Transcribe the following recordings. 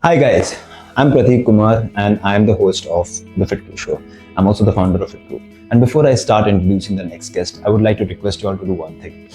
Hi guys, I'm Prateek Kumar and I'm the host of the FitCru Show. I'm also the founder of FitCru. And before I start introducing the next guest, I would like to request you all to do one thing.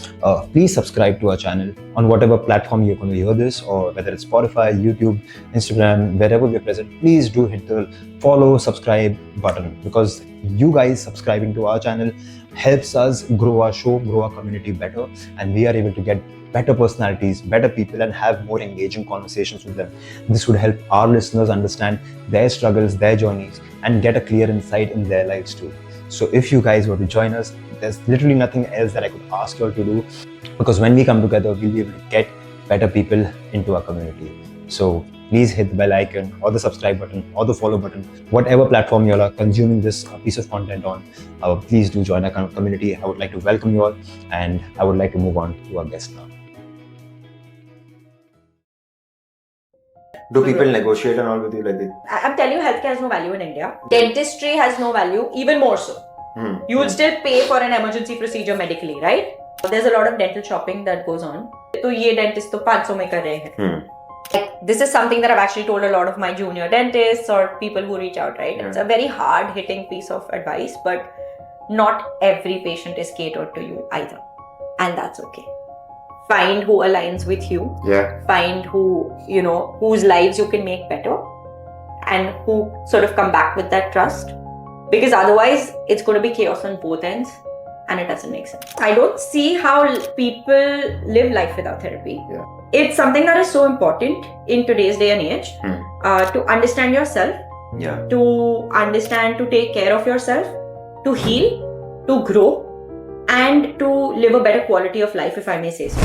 Please subscribe to our channel on whatever platform you're going to hear this, or whether it's Spotify, YouTube, Instagram, wherever we're present. Please do hit the follow, subscribe button, because you guys subscribing to our channel helps us grow our show, grow our community better, and we are able to get better personalities, better people, and have more engaging conversations with them. This would help our listeners understand their struggles, their journeys, and get a clear insight in their lives too. So if you guys were to join us, there's literally nothing else that I could ask you all to do, because when we come together, we'll be able to get better people into our community. So please hit the bell icon or the subscribe button or the follow button, whatever platform you all are consuming this piece of content on. Please do join our community. I would like to welcome you all, and I would like to move on to our guest now. Do people negotiate and all with you like this? I'm telling you, healthcare has no value in India. Dentistry has no value, even more so. You will still pay for an emergency procedure medically, right? There's a lot of dental shopping that goes on. So ये dentist तो 500 में कर रहे हैं. Like, this is something that I've actually told a lot of my junior dentists or people who reach out, right? It's a very hard-hitting piece of advice, but not every patient is catered to you either. And that's okay. Find who aligns with you. Find who, whose lives you can make better, and who sort of come back with that trust. Because otherwise, it's going to be chaos on both ends, and it doesn't make sense. I don't see how people live life without therapy. It's something that is so important in today's day and age, to understand yourself, to understand, to take care of yourself, to heal, to grow, and to live a better quality of life, if I may say so.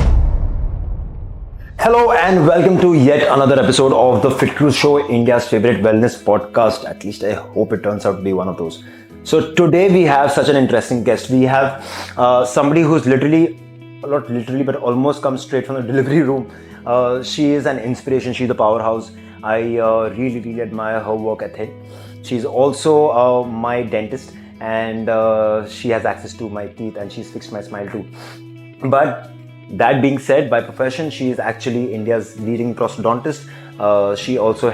Hello and welcome to yet another episode of the FitCru Show, India's favorite wellness podcast. At least I hope it turns out to be one of those. So today we have such an interesting guest. We have somebody who's not literally, but almost come straight from the delivery room. She is an inspiration. She's a powerhouse. I really admire her work ethic. She's also my dentist, and she has access to my teeth, and she's fixed my smile too. But that being said, by profession, she is actually India's leading prosthodontist. She also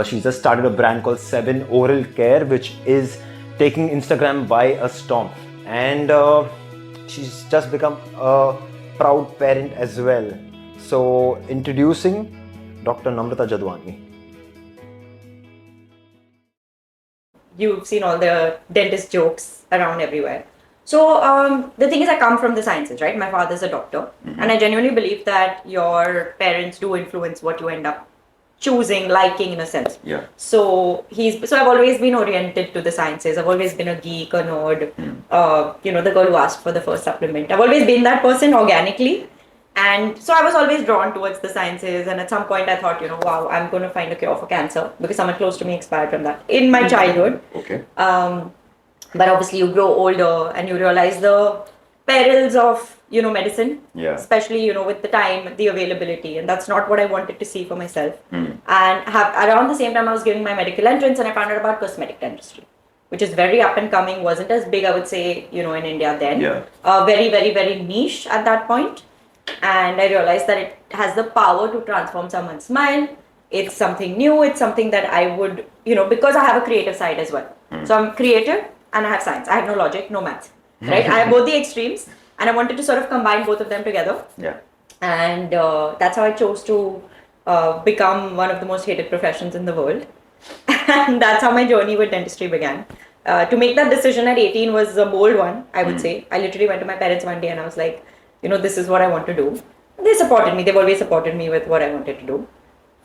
she's just started a brand called 7 Oral Care, which is taking Instagram by a storm. And she's just become a proud parent as well. So introducing Dr. Namrata Jadwani. You've seen all the dentist jokes around everywhere. So the thing is, I come from the sciences, right? My father's a doctor, and I genuinely believe that your parents do influence what you end up choosing, liking in a sense. So I've always been oriented to the sciences. I've always been a geek, a nerd, the girl who asked for the first supplement. I've always been that person organically. And so I was always drawn towards the sciences, and at some point I thought, wow, I'm going to find a cure for cancer, because someone close to me expired from that in my childhood. But obviously you grow older and you realize the perils of, medicine, especially, with the time, the availability, and that's not what I wanted to see for myself. And around the same time I was giving my medical entrance, and I found out about cosmetic dentistry, which is very up and coming, wasn't as big, I would say, in India then. Very niche at that point. And I realized that it has the power to transform someone's smile. It's something new. It's something that I would, because I have a creative side as well. So I'm creative and I have science. I have no logic, no maths, right? I have both the extremes, and I wanted to sort of combine both of them together. And that's how I chose to become one of the most hated professions in the world. And that's how my journey with dentistry began. To make that decision at 18 was a bold one, I would say. I literally went to my parents one day and I was like, this is what I want to do. They supported me. They've always supported me with what I wanted to do.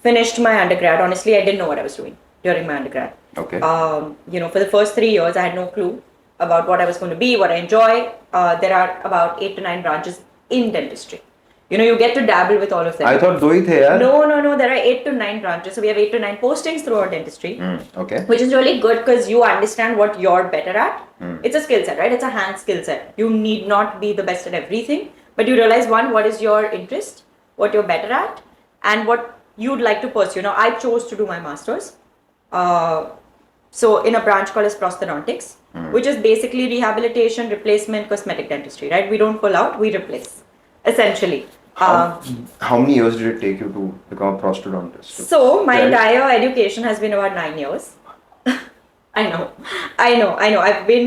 Finished my undergrad. Honestly, I didn't know what I was doing during my undergrad. For the first 3 years, I had no clue about what I was going to be, what I enjoy. There are about 8 to 9 branches in dentistry. You get to dabble with all of them. I thought do it here. No. There are 8 to 9 branches. So we have 8 to 9 postings throughout dentistry. Which is really good because you understand what you're better at. It's a skill set, right? It's a hand skill set. You need not be the best at everything. But you realize, one, what is your interest, what you're better at, and what you'd like to pursue. I chose to do my master's. So in a branch called as prosthodontics, which is basically rehabilitation, replacement, cosmetic dentistry, right? We don't pull out, we replace, essentially. How many years did it take you to become a prosthodontist? So my 12? entire education has been about 9 years. I know. I've been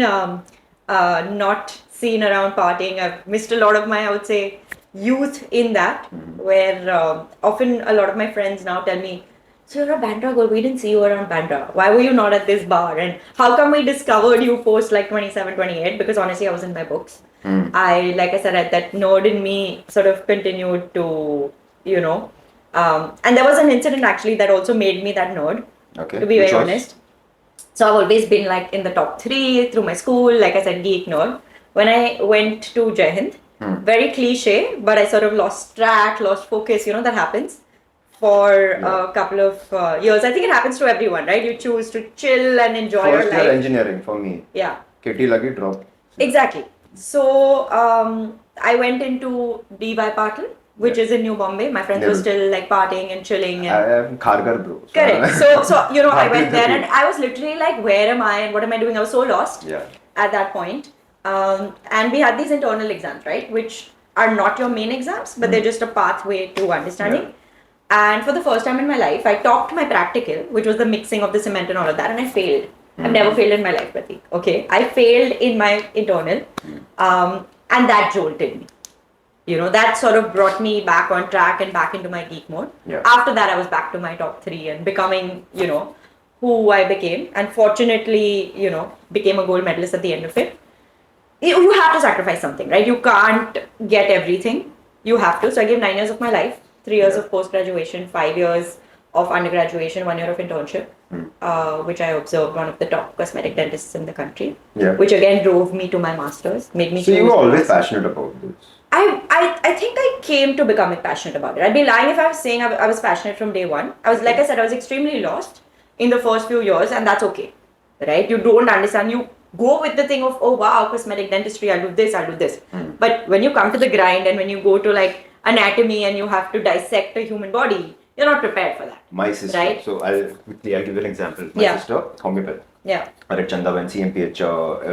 not seen around partying. I've missed a lot of my, I would say, youth in that, where often a lot of my friends now tell me, so you're a Bandra girl, we didn't see you around Bandra. Why were you not at this bar? And how come we discovered you post like 27, 28? Because honestly, I was in my books. Like I said, that nerd in me sort of continued to, and there was an incident actually that also made me that nerd, Okay. to be Which very was? honest. So I've always been like in the top 3 through my school, like I said, geek nerd. When I went to Jai Hind, very cliche, but I sort of lost track, lost focus, that happens for a couple of years. I think it happens to everyone, right? You choose to chill and enjoy your First life. year engineering for me. Yeah. Kitty lucky drop. Exactly. So I went into DY Patil, which is in New Bombay. My friends were still like partying and chilling. And I am Khargar bro. correct. So I went there and I was literally like, where am I and what am I doing? I was so lost at that point. And we had these internal exams, right? Which are not your main exams, but they're just a pathway to understanding. Yeah. And for the first time in my life, I topped my practical, which was the mixing of the cement and all of that, and I failed. I've never failed in my life, Pratik. Okay, I failed in my internal, and that jolted me. That sort of brought me back on track and back into my geek mode. Yeah. After that, I was back to my top 3 and becoming, who I became. And fortunately, became a gold medalist at the end of it. You have to sacrifice something, right? You can't get everything. You have to. So I gave 9 years of my life, 3 years of post-graduation, 5 years of undergraduation, 1 year of internship, which I observed one of the top cosmetic dentists in the country, which again drove me to my master's, made me. So you were always passionate about this? I think I came to becoming passionate about it. I'd be lying if I was saying I was passionate from day one. I was, like I said, I was extremely lost in the first few years, and that's okay, right? You don't understand. You go with the thing of, oh wow, cosmetic dentistry, I'll do this. But when you come to the grind and when you go to like anatomy and you have to dissect a human body, you're not prepared for that. My sister, right? So I'll give you an example. My sister, homeopathy. Yeah. At Chandavan, CMPH,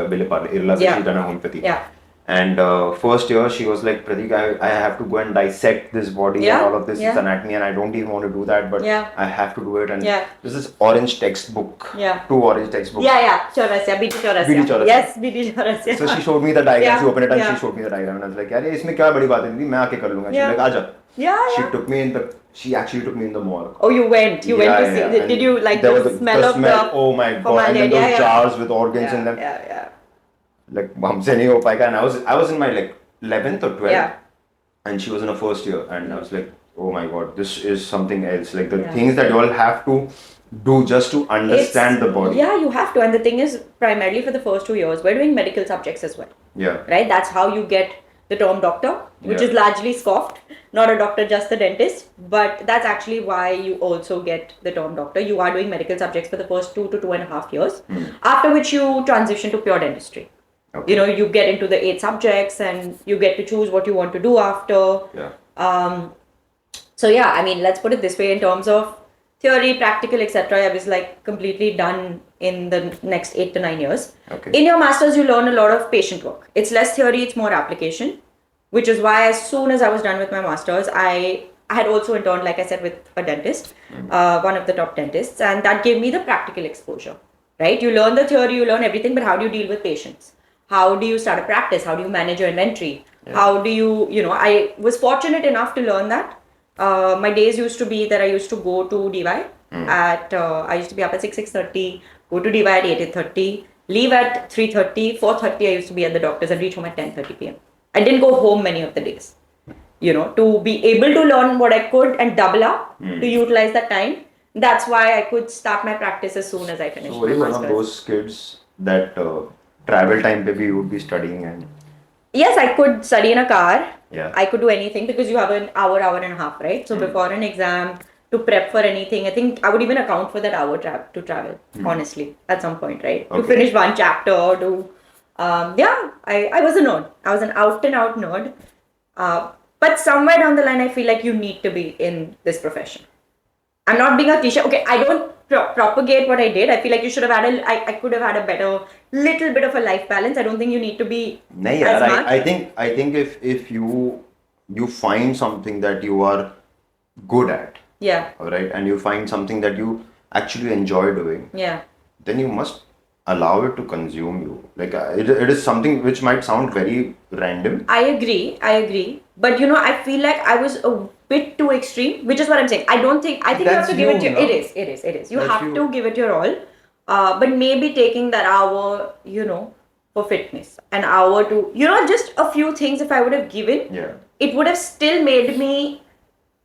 Villepal, Irla, she's done a homeopathy. Yeah. And first year, she was like, Pratik, I have to go and dissect this body and all of this is anatomy, and I don't even want to do that, but I have to do it. And this is orange textbook. Yeah. 2 orange textbooks. Yeah. Chaurasya, BD Chaurasya. Yes, BD Chaurasya. So she showed me the diagram. She opened it and she showed me the diagram. And I was like, "Yaar, इसमें क्या बड़ी बात है? मैं आके कर लूँगा." She's like, "आजा." She actually took me in the mall. Oh, you went to see. Did you like the smell of the? Oh my god! And then those jars with organs in them. Yeah. Like हमसे नहीं हो पाएगा. And I was in my like 11th or 12th, and she was in her first year, and I was like, oh my god, this is something else. Like the things that you all have to do just to understand the body. Yeah, you have to. And the thing is, primarily for the first 2 years, we're doing medical subjects as well. Yeah. Right. That's how you get the term doctor, which is largely scoffed. Not a doctor, just a dentist. But that's actually why you also get the term doctor. You are doing medical subjects for the first 2 to 2.5 years, after which you transition to pure dentistry. Okay. You get into the 8 subjects and you get to choose what you want to do after. Yeah. So yeah, I mean, let's put it this way in terms of theory, practical, etc. I was like completely done in the next 8 to 9 years. Okay. In your masters, you learn a lot of patient work. It's less theory, it's more application, which is why as soon as I was done with my masters, I had also interned, like I said, with a dentist, one of the top dentists, and that gave me the practical exposure, right? You learn the theory, you learn everything, but how do you deal with patients? How do you start a practice? How do you manage your inventory? Yeah. How do you, I was fortunate enough to learn that. My days used to be that I used to go to DY at, I used to be up at 6:30, go to DY at 8:30, leave at 3:30, 4:30 I used to be at the doctor's and reach home at 10:30 p.m. I didn't go home many of the days, to be able to learn what I could and double up to utilize that time. That's why I could start my practice as soon as I finished. So were you one of those kids that travel time maybe you would be studying and? Yes, I could study in a car. Yeah. I could do anything because you have an hour and a half, right? So before an exam, to prep for anything, I think I would even account for that hour to travel, honestly, at some point, right? Okay. To finish one chapter or to, I was a nerd. I was an out and out nerd. But somewhere down the line, I feel like you need to be in this profession. I'm not being a cliche. Okay, I don't propagate what I did. I feel like you should have had I could have had a better, little bit of a life balance. I don't think you need to be as much. I think if you you find something that you are good at, Yeah. all right, and you find something that you actually enjoy doing, Yeah. then you must allow it to consume you. Like it is something which might sound very random. I agree. But I feel like I was a bit too extreme, which is what I'm saying. I think you have That's to give it you, your, no? it is. You That's have you. to give it your all. But maybe taking that hour, for fitness, an hour to, just a few things if I would have given, Yeah. it would have still made me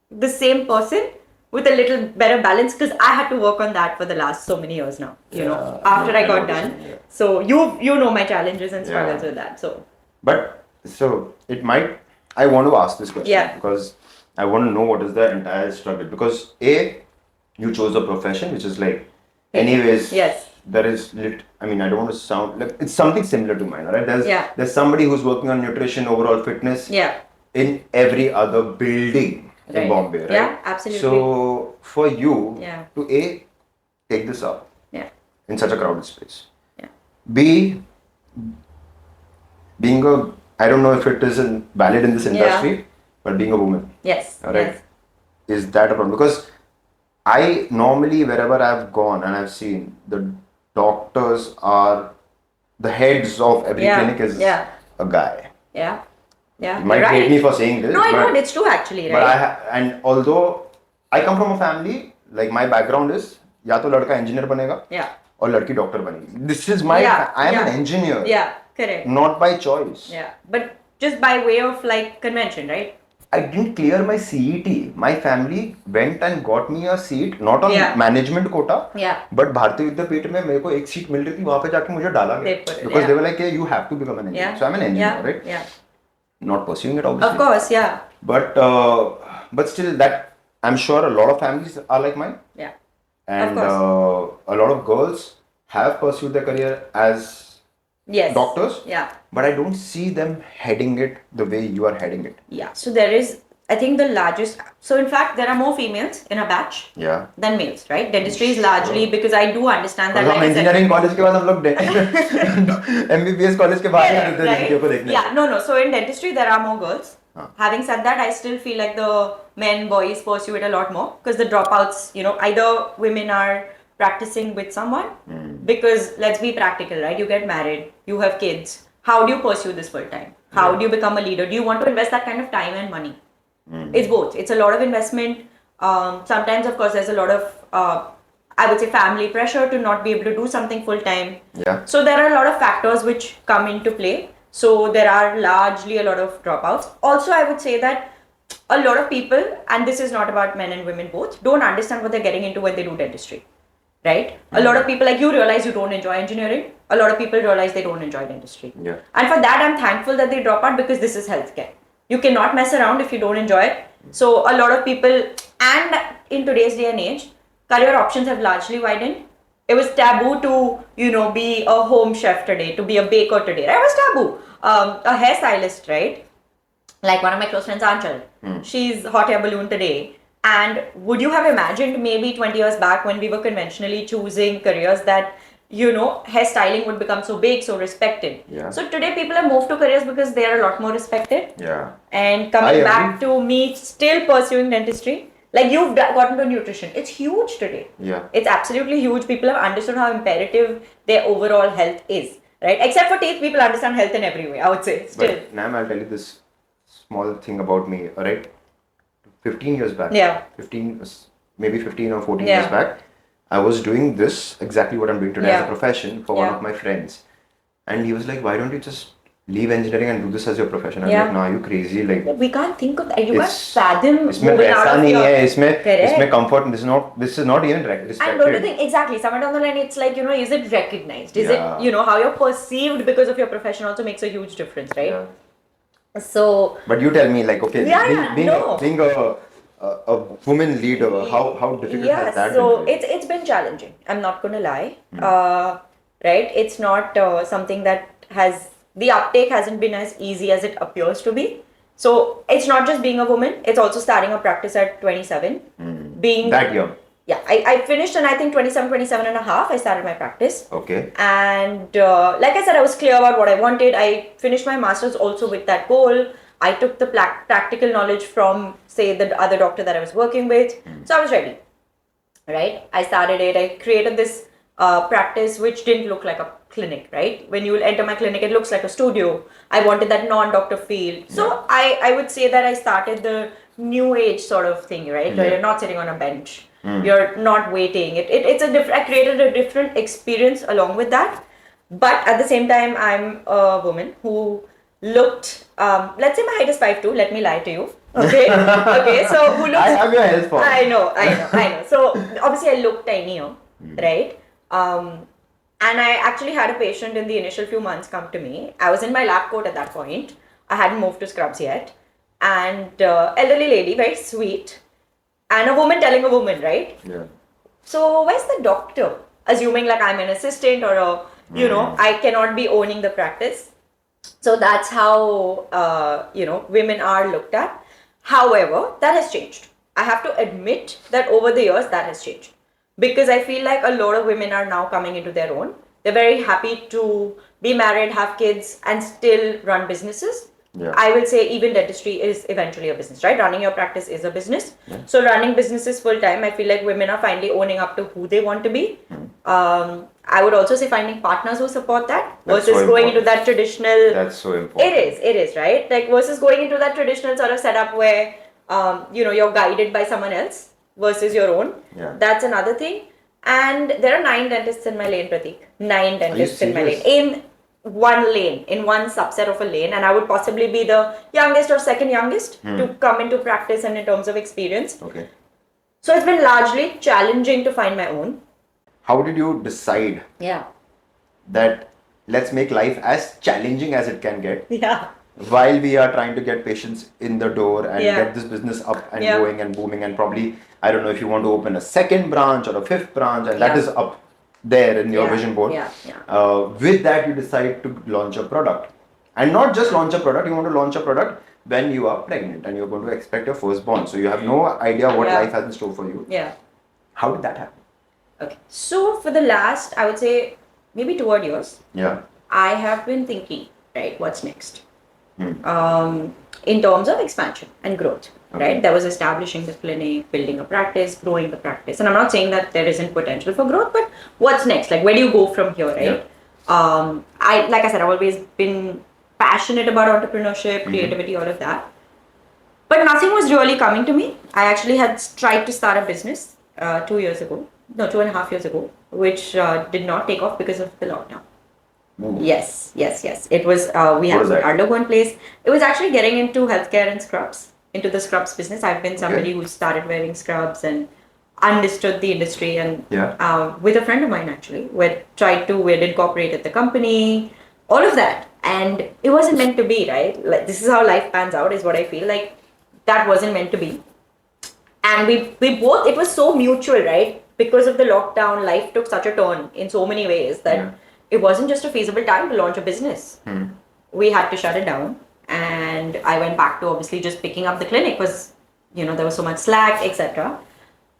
the same person with a little better balance, because I had to work on that for the last so many years now, after No, I I know got what you're done. saying, yeah. So you know my challenges and struggles Yeah. with that. So But so it might. I want to ask this question Yeah. because I want to know what is the entire struggle. Because A, you chose a profession which is like, anyways. Yes. There is I mean, I don't want to sound like it's something similar to mine, right? Yeah. There's somebody who's working on nutrition, overall fitness. Yeah. In every other building in Right. Bombay, right? Yeah, absolutely. So for you Yeah. to A, take this up Yeah. in such a crowded space. Yeah. B, being a, I don't know if it is valid in this industry, but being a woman, Yes. all right, Yes. is that a problem? Because I normally, wherever I've gone and I've seen, the doctors are, the heads of every Yeah. clinic is Yeah. a guy. Yeah. Yeah. You might You're hate right. me for saying this, No, I but, don't. It's true actually, but right? and although I come from a family, like my background is, या तो लड़का engineer बनेगा, Yeah. और लड़की doctor बनेगी. This is my, Yeah. I am Yeah. an engineer. Yeah. Correct. Not by choice. Yeah. But just by way of like convention, right? I didn't clear my CET. My family went and got me a seat, not on Yeah. management quota, Yeah. but भारतीय विद्यापीठ में मेरे को एक seat मिल रही थी, वहाँ पे जाके मुझे डाला They गया. put it, Because yeah. they were like, hey, you have to become an engineer. Yeah. So I'm an engineer, Yeah. right? Yeah. Not pursuing it, obviously. Of course. Yeah. But still, that I'm sure a lot of families are like mine, Yeah. and Of a lot of girls have pursued their career as Yes. doctors, Yeah. but I don't see them heading it the way you are heading it. Yeah. So there is, I think, the largest. So in fact, there are more females in a batch Yeah. than males, right? Dentistry is largely, because I do understand that. हम Like I said, engineering college के बाद हम लोग MBBS college के बाहर Correct, जाते थे लड़कियों को right? देखने. Yeah, no. So in dentistry, there are more girls. Having said that, I still feel like the men, boys pursue it a lot more, because the dropouts, either women are practicing with someone, because let's be practical, right? You get married, you have kids. How do you pursue this full time? How do you become a leader? Do you want to invest that kind of time and money? It's both. It's a lot of investment. Sometimes, of course, there's a lot of, I would say, family pressure to not be able to do something full time. Yeah. So there are a lot of factors which come into play. So there are largely a lot of dropouts. Also, I would say that a lot of people, and this is not about men and women both, don't understand what they're getting into when they do dentistry, right? A lot of people, like, you realize you don't enjoy engineering. A lot of people realize they don't enjoy dentistry. Yeah. And for that, I'm thankful that they drop out, because this is healthcare. You cannot mess around if you don't enjoy it. So a lot of people, and in today's day and age, career options have largely widened. It was taboo to, be a home chef today, to be a baker today, right? It was taboo. A hairstylist, right? Like one of my close friends, Anchal. She's hot air balloon today. And would you have imagined maybe 20 years back, when we were conventionally choosing careers, that, hairstyling would become so big, so respected? Yeah. So today people have moved to careers because they are a lot more respected. Yeah. And I coming agree. back to me still pursuing dentistry, like you've gotten to nutrition, it's huge today. Yeah. It's absolutely huge. People have understood how imperative their overall health is, right? Except for teeth, people understand health in every way, I would say. Still. But Nam, I'll tell you this small thing about me, alright? 15 years back. Yeah. 15 or 14 Yeah. years back, I was doing this, exactly what I'm doing today as a profession, for one Yeah. of my friends. And he was like, why don't you just leave engineering and do this as your profession? I'm Yeah. like, nah, are you crazy? Like, We can't think of that. You can't it's- fathom इसमें moving out पैसा of नहीं your... है, इसमें Correct. comfort, this is not even And don't you respected. think, exactly, somewhere down the line, it's like, is it recognized? Is Yeah. it, how you're perceived because of your profession also makes a huge difference, right? Yeah. So, But you tell me, like, okay, Yeah, being a woman leader, how difficult has that so been? it's been challenging. I'm not gonna lie. Right? It's not something that has, the uptake hasn't been as easy as it appears to be. So it's not just being a woman, it's also starting a practice at 27. Being That young. Yeah, I finished, and I think 27 and a half, I started my practice. Okay. And like I said, I was clear about what I wanted. I finished my master's also with that goal. I took the practical knowledge from, say, the other doctor that I was working with. So I was ready, right? I started it. I created this practice which didn't look like a clinic, right? When you will enter my clinic, it looks like a studio. I wanted that non-doctor feel. So I would say that I started the new age sort of thing, right? Where you're not sitting on a bench. You're not waiting. It's a different. I created a different experience along with that. But at the same time, I'm a woman who looked, let's say my height is 5'2", let me lie to you. Okay. Okay. So who looks, I have your health for. I know. So obviously I look tinier, right? And I actually had a patient in the initial few months come to me. I was in my lab coat at that point. I hadn't moved to scrubs yet. And elderly lady, very sweet. And a woman telling a woman, right? Yeah. So where's the doctor? Assuming like I'm an assistant or a, I cannot be owning the practice. So that's how, women are looked at. However, that has changed. I have to admit that over the years that has changed. Because I feel like a lot of women are now coming into their own. They're very happy to be married, have kids, and still run businesses. Yeah. I will say even dentistry is eventually a business, right? Running your practice is a business. Yeah. So running businesses full time, I feel like women are finally owning up to who they want to be. I would also say finding partners who support that versus going into that traditional. That's so important. It is, right? Like versus going into that traditional sort of setup where, you're guided by someone else versus your own. Yeah. That's another thing. And there are 9 dentists in my lane, Prateek. 9 dentists in my lane. In one lane, in one subset of a lane, and I would possibly be the youngest or second youngest to come into practice and in terms of experience. Okay. So it's been largely challenging to find my own. How did you decide that let's make life as challenging as it can get? Yeah. While we are trying to get patients in the door and get this business up and going and booming, and probably, I don't know if you want to open a second branch or a 5th branch, and that is up there in your vision board. With that, you decide to launch a product, and not just launch a product. You want to launch a product when you are pregnant and you're going to expect your firstborn. So you have no idea what life has in store for you. Yeah. How did that happen? Okay. So for the last, I would say maybe 2 odd years. Yeah. I have been thinking, right, what's next? In terms of expansion and growth, right? There was establishing the clinic, building a practice, growing the practice. And I'm not saying that there isn't potential for growth, but what's next? Like, where do you go from here, right? Like I said, I've always been passionate about entrepreneurship, creativity, all of that. But nothing was really coming to me. I actually had tried to start a business 2 years ago, no, 2.5 years ago, which did not take off because of the lockdown. Yes. It was, we had our logo in place. It was actually getting into healthcare and scrubs, into the scrubs business. I've been somebody who started wearing scrubs and understood the industry, and with a friend of mine actually, we had incorporated the company, all of that. And it wasn't meant to be, right? Like, this is how life pans out, is what I feel like. That wasn't meant to be. And we both, it was so mutual, right? Because of the lockdown, life took such a turn in so many ways that it wasn't just a feasible time to launch a business. We had to shut it down, and I went back to obviously just picking up the clinic because, there was so much slack, etc.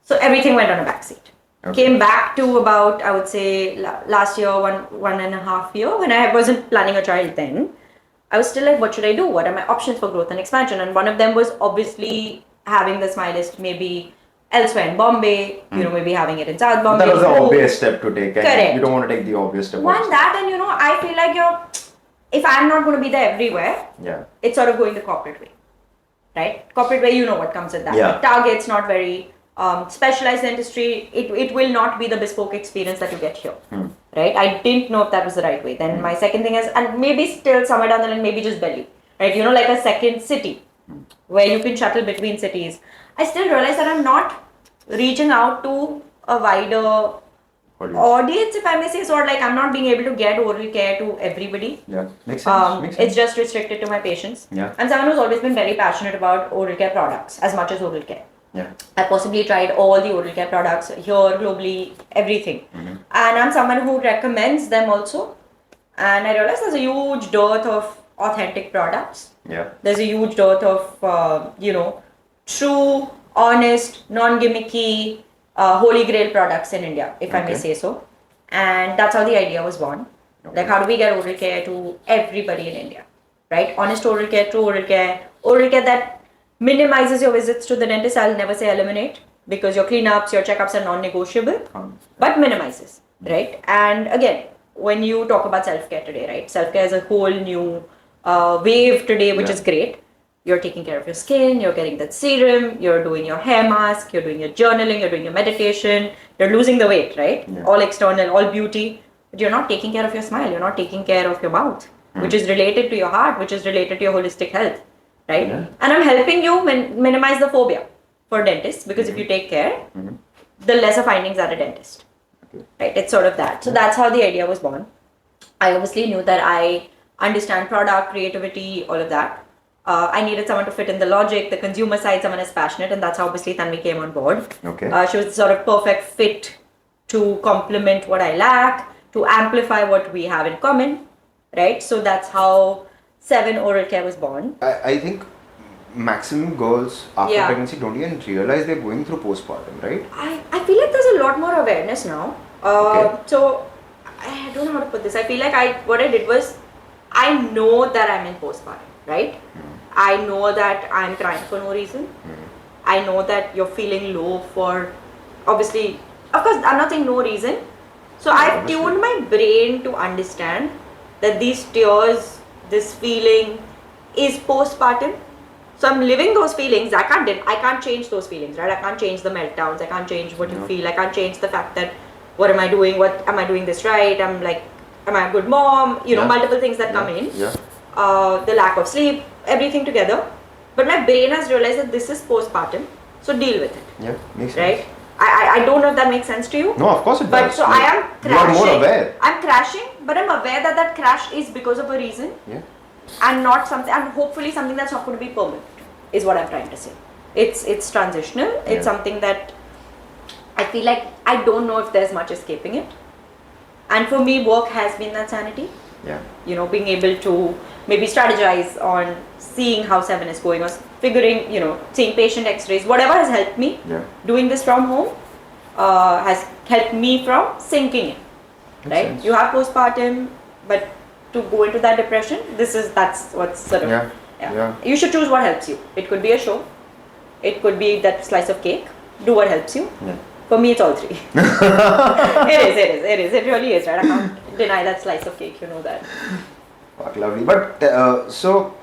So everything went on a backseat. Came back to about, I would say, last year, 1.5 years, when I wasn't planning a child then. I was still like, what should I do? What are my options for growth and expansion? And one of them was obviously having the Smilist maybe elsewhere in Bombay, maybe having it in South Bombay. That was the obvious step to take. Correct. You don't want to take the obvious step. One, that, and I feel like if I'm not going to be there everywhere, it's sort of going the corporate way, right? Corporate way, what comes with that. Like, Target's not very specialized dentistry. It will not be the bespoke experience that you get here, right? I didn't know if that was the right way. Then my second thing is, and maybe still somewhere down the line, maybe just Delhi, right? Like a second city where you can shuttle between cities. I still realize that I'm not reaching out to a wider audience, if I may say so, or like I'm not being able to get oral care to everybody. Yeah, makes sense. It's just restricted to my patients. Yeah. I'm someone who's always been very passionate about oral care products as much as oral care. Yeah. I possibly tried all the oral care products here, globally, everything. And I'm someone who recommends them also. And I realize there's a huge dearth of authentic products. Yeah. There's a huge dearth of, true, honest, non-gimmicky, holy grail products in India, if I may say so. And that's how the idea was born. Like, how do we get oral care to everybody in India? right? Honest oral care, true oral care that minimizes your visits to the dentist. I'll never say eliminate, because your cleanups, your checkups are non-negotiable, but minimizes, right? And again, when you talk about self-care today, right? Self-care is a whole new wave today, which is great. You're taking care of your skin, you're getting that serum, you're doing your hair mask, you're doing your journaling, you're doing your meditation, you're losing the weight, right? All external, all beauty, but you're not taking care of your smile, you're not taking care of your mouth, which is related to your heart, which is related to your holistic health, right? And I'm helping you minimize the phobia for dentists, because if you take care, the lesser findings are a dentist, right? It's sort of that. So that's how the idea was born. I obviously knew that I understand product, creativity, all of that. I needed someone to fit in the logic, the consumer side, someone is passionate, and that's how obviously Tanvi came on board. She was the sort of perfect fit to complement what I lack, to amplify what we have in common, right? So that's how 7 Oral Care was born. I think maximum girls after pregnancy don't even realize they're going through postpartum, right? I feel like there's a lot more awareness now. So I don't know how to put this. I feel like what I did was, I know that I'm in postpartum, right? I know that I'm crying for no reason. I know that you're feeling low for, obviously, of course, I'm not saying no reason. So I've tuned my brain to understand that these tears, this feeling is postpartum. So I'm living those feelings. I can't change those feelings, right? I can't change the meltdowns. I can't change what you feel. I can't change the fact that, what am I doing? What am I doing this right? I'm like, am I a good mom? You know, multiple things that come in. The lack of sleep, everything together. But my brain has realized that this is postpartum, so deal with it. Yeah, makes sense. Right? I don't know if that makes sense to you. No, of course it does. But so I am crashing. You are more aware. I'm crashing, but I'm aware that that crash is because of a reason. And not something, and hopefully something that's not going to be permanent, is what I'm trying to say. It's transitional. It's something that I feel like I don't know if there's much escaping it. And for me, work has been that sanity. You know, being able to maybe strategize on seeing how 7 is going, or figuring, you know, seeing patient x-rays, whatever has helped me. Doing this from home has helped me from sinking in. Right? You have postpartum, but to go into that depression, that's what's sort of, you should choose what helps you. It could be a show, it could be that slice of cake. Do what helps you. For me, it's all three. It is. It really is, right? I can't deny that slice of cake, you know that. Fuck, lovely. But so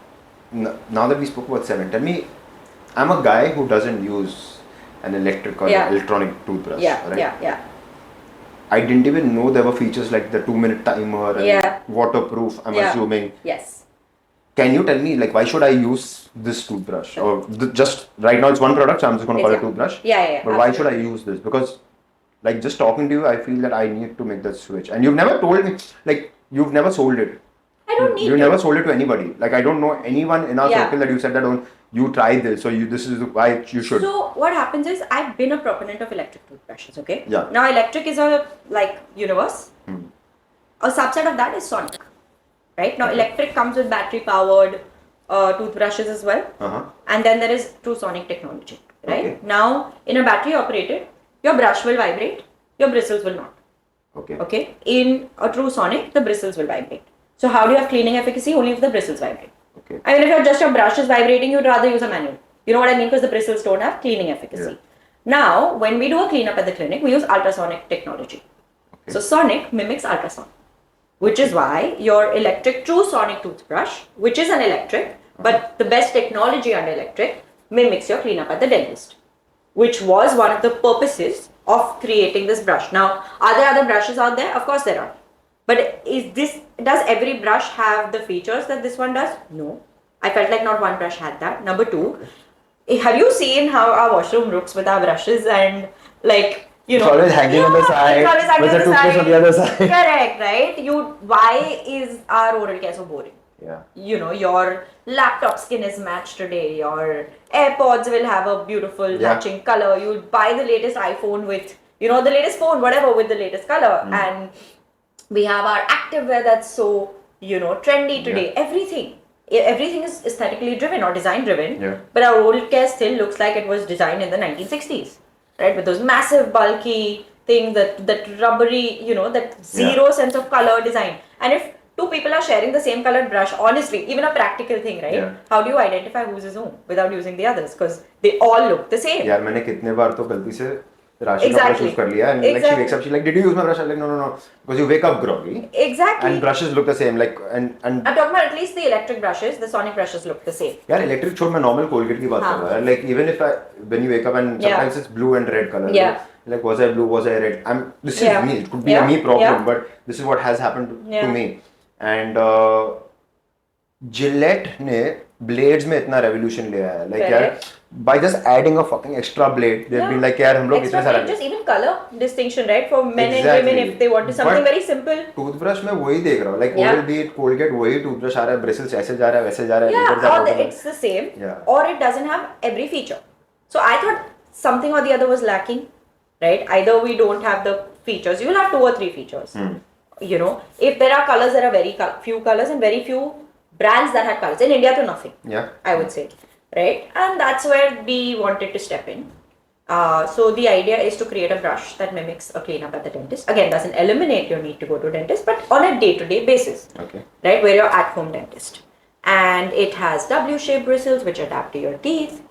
now that we spoke about 7, tell me, I'm a guy who doesn't use an electric or electronic toothbrush, right? I didn't even know there were features like the 2-minute timer and waterproof, I'm assuming. Yes. Can you tell me, like, why should I use this toothbrush? Or just right now it's one product, so I'm just going to call it toothbrush. But absolutely. why should I use this? Because, like, just talking to you, I feel that I need to make that switch. And you've never told me, like, you've never sold it. I don't need You never sold it to anybody. Like, I don't know anyone in our circle that you said that, oh, you tried this, so this is why you should. So what happens is, I've been a proponent of electric toothbrushes, okay? Now electric is a, like, universe. A subset of that is sonic. Right? Now electric comes with battery powered toothbrushes as well. And then there is true sonic technology. Right? Now in a battery operated, your brush will vibrate, your bristles will not. Okay? In a true sonic, the bristles will vibrate. So how do you have cleaning efficacy? Only if the bristles vibrate. I mean, if your brush is vibrating, you'd rather use a manual. You know what I mean? Because the bristles don't have cleaning efficacy. Now, when we do a cleanup at the clinic, we use ultrasonic technology. So sonic mimics ultrasonic, which is why your electric true sonic toothbrush, which is an electric, but the best technology under electric, mimics your cleanup at the dentist, which was one of the purposes of creating this brush. Now, are there other brushes out there? Of course there are. But does every brush have the features that this one does? No. I felt like not one brush had that. Number 2, have you seen how our washroom looks with our brushes and, like, you know, it's always hanging on the side, with the toothpaste on the other side. Correct, right? Why is our oral care so boring? You know, your laptop skin is matched today, your AirPods will have a beautiful matching color, you'll buy the latest iPhone with, you know, the latest phone, whatever, with the latest color. And we have our activewear that's so, you know, trendy today. Everything is aesthetically driven or design driven, but our oral care still looks like it was designed in the 1960s. Right, with those massive bulky things, that rubbery, you know, that zero sense of color design. And if two people are sharing the same colored brush, honestly, even a practical thing, right? Yeah. How do you identify whose is whom without using the others? Because they all look the same. यार मैंने कितने बार तो गलती से राशि का Exactly. brush use कर लिया and like she wakes up she's like did you use my brush? I'm like no because you wake up groggy Exactly. and brushes look the same like and I'm talking about at least the electric brushes, the sonic brushes look the same. यार electric छोड़ मैं normal Colgate की बात कर रहा हूँ like even if when you wake up and sometimes it's blue and red color like was I blue was I red this is me it could be a me problem but this is what has happened to me and Gillette ने blades में इतना revolution ले आया like यार by just adding a fucking extra blade they've been like यार हम लोग इतने सारे just even color distinction right for men and women if they want something very simple toothbrush में वही देख रहा हूँ like Oral B Colgate वही toothbrush आ रहा है bristles ऐसे जा रहा है वैसे जा रहा है or it's the same or it doesn't have every feature so I thought something or the other was lacking right either we don't have the features you'll have 2 or 3 features you know if there are colors there are very few colors and very few brands that had colors in India to nothing I would say right and that's where we wanted to step in so the idea is to create a brush that mimics a cleanup at the dentist again doesn't eliminate your need to go to dentist but on a day-to-day basis right where you're at home dentist and it has W-shaped bristles which adapt to your teeth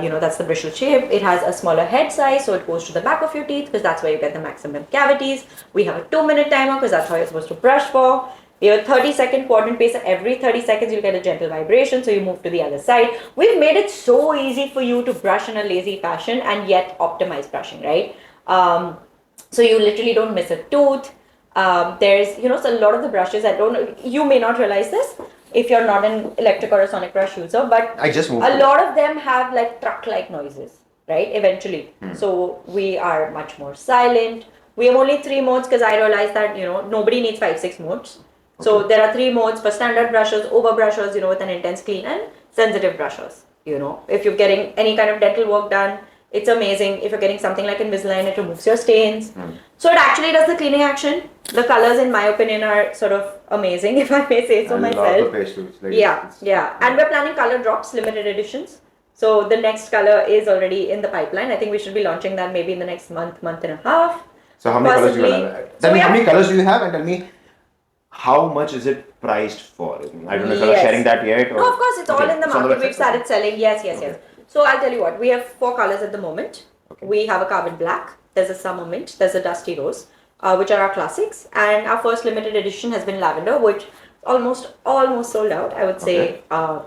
you know that's the bristle shape it has a smaller head size so it goes to the back of your teeth because that's where you get the maximum cavities we have a 2-minute timer because that's how you're supposed to brush for we have a 30-second quadrant pace and every 30 seconds you'll get a gentle vibration so you move to the other side we've made it so easy for you to brush in a lazy fashion and yet optimize brushing right so you literally don't miss a tooth there's you know so a lot of the brushes I don't know you may not realize this if you're not an electric or a sonic brush user but I just moved a lot of them have like truck-like noises right eventually so we are much more silent we have only 3 modes because I realized that you know nobody needs 5-6 modes so there are 3 modes for standard brushes over brushes you know with an intense clean and sensitive brushes you know if you're getting any kind of dental work done it's amazing if you're getting something like Invisalign it removes your stains so it actually does the cleaning action the colors in my opinion are sort of amazing if I may say so myself love the pastels like yeah and we're planning color drops limited editions so the next color is already in the pipeline I think we should be launching that maybe in the next month and a half so how many colors do you have tell me how many colors do you have and tell me how much is it priced for I don't know if you're sharing that yet or no of course it's all in the market we've started selling yes so I'll tell you what we have 4 colors at the moment we have a carbon black there's a summer mint there's a dusty rose which are our classics and our first limited edition has been lavender which almost sold out I would say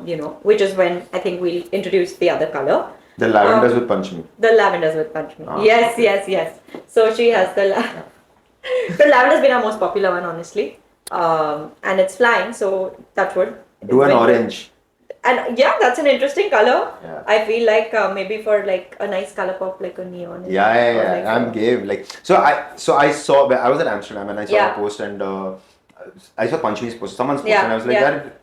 you know which is when I think we'll introduce the other color the lavenders with punch me the lavenders with punch me yes so she has the lavender's been our most popular one honestly and it's flying so that's what do an orange and yeah that's an interesting color I feel like maybe for like a nice color pop like a neon like I'm game like so I saw I was at Amsterdam and I saw a post and I saw Panchami's post someone's post and I was like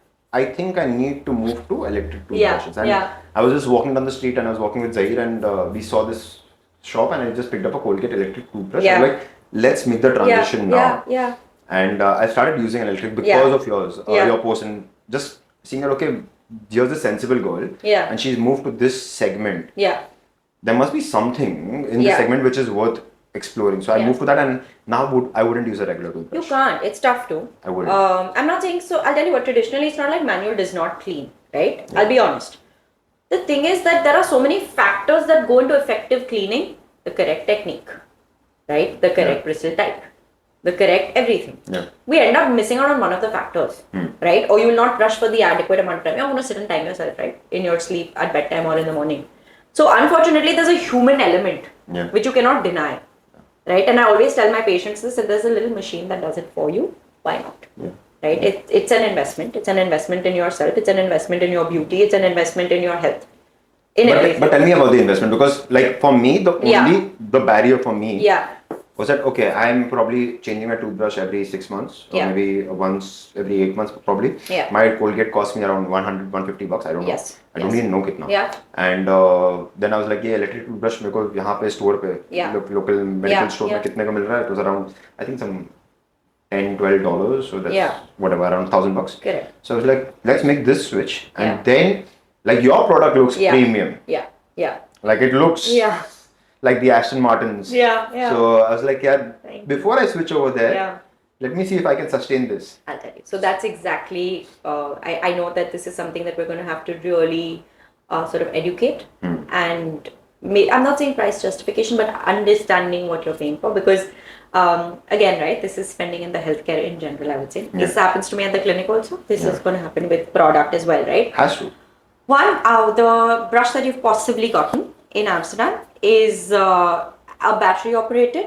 I think I need to move to electric toothbrushes and I was just walking down the street and I was walking with Zahir and we saw this shop and I just picked up a Colgate electric toothbrush I was like let's make the transition now and I started using electric because of yours your post and just seeing that okay here's a sensible girl and she's moved to this segment there must be something in this segment which is worth exploring so I moved to that and now I wouldn't use a regular toothbrush you can't it's tough too I wouldn't I'm not saying so I'll tell you what traditionally it's not like manual does not clean right I'll be honest the thing is that there are so many factors that go into effective cleaning the correct technique right the correct bristle type the correct everything we end up missing out on one of the factors right or you will not brush for the adequate amount of time you're going to sit and time yourself right in your sleep at bedtime or in the morning so unfortunately there's a human element which you cannot deny right and I always tell my patients this if there's a little machine that does it for you why not right it's an investment in yourself it's an investment in your beauty it's an investment in your health but tell me about the investment because like for me the barrier for me was that okay I'm probably changing my toothbrush every 6 months or maybe once every 8 months probably my Colgate cost me around 100-150 bucks I don't know I don't even know kitna and then I was like electric toothbrush मेरे को यहाँ पे store पे local medical store में कितने का मिल रहा है it was around I think some $10-12 so that's whatever around $1,000 correct so I was like let's make this switch and then like your product looks premium like it looks like the Aston Martins. Yeah. So I was like, before I switch over there, let me see if I can sustain this. I'll tell you. So that's exactly, I know that this is something that we're going to have to really sort of educate and I'm not saying price justification, but understanding what you're paying for because, again, right, this is spending in the healthcare in general, I would say. This happens to me at the clinic also. This is going to happen with product as well, right? Has to. One, the brush that you've possibly gotten in Amsterdam is a battery operated.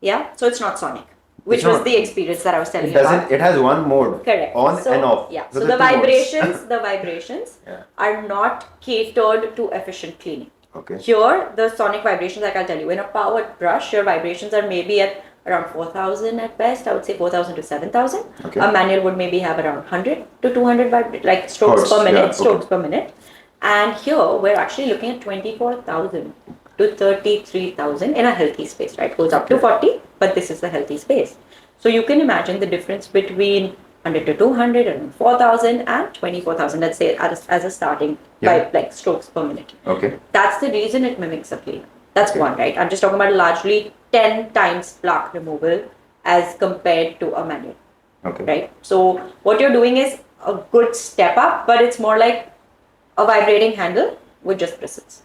Yeah. So it's not sonic. Which was the experience that I was telling you about. It has one mode. Correct. On and off. Yeah. So the vibrations are not catered to efficient cleaning. Okay. Here, the sonic vibrations, like I'll tell you, in a powered brush, your vibrations are maybe at around 4,000 at best. I would say 4,000 to 7,000. Okay. A manual would maybe have around 100 to 200 strokes per minute. Per minute. And here, we're actually looking at 24,000 to 33,000 in a healthy space, right? Goes up to 40, but this is the healthy space. So you can imagine the difference between 100 to 200 and 4,000 and 24,000, let's say as a starting strokes per minute. Okay. That's the reason it mimics a cleaner. That's one, right? I'm just talking about largely 10 times plaque removal as compared to a manual. Okay. Right? So what you're doing is a good step up, but it's more like a vibrating handle with just bristles.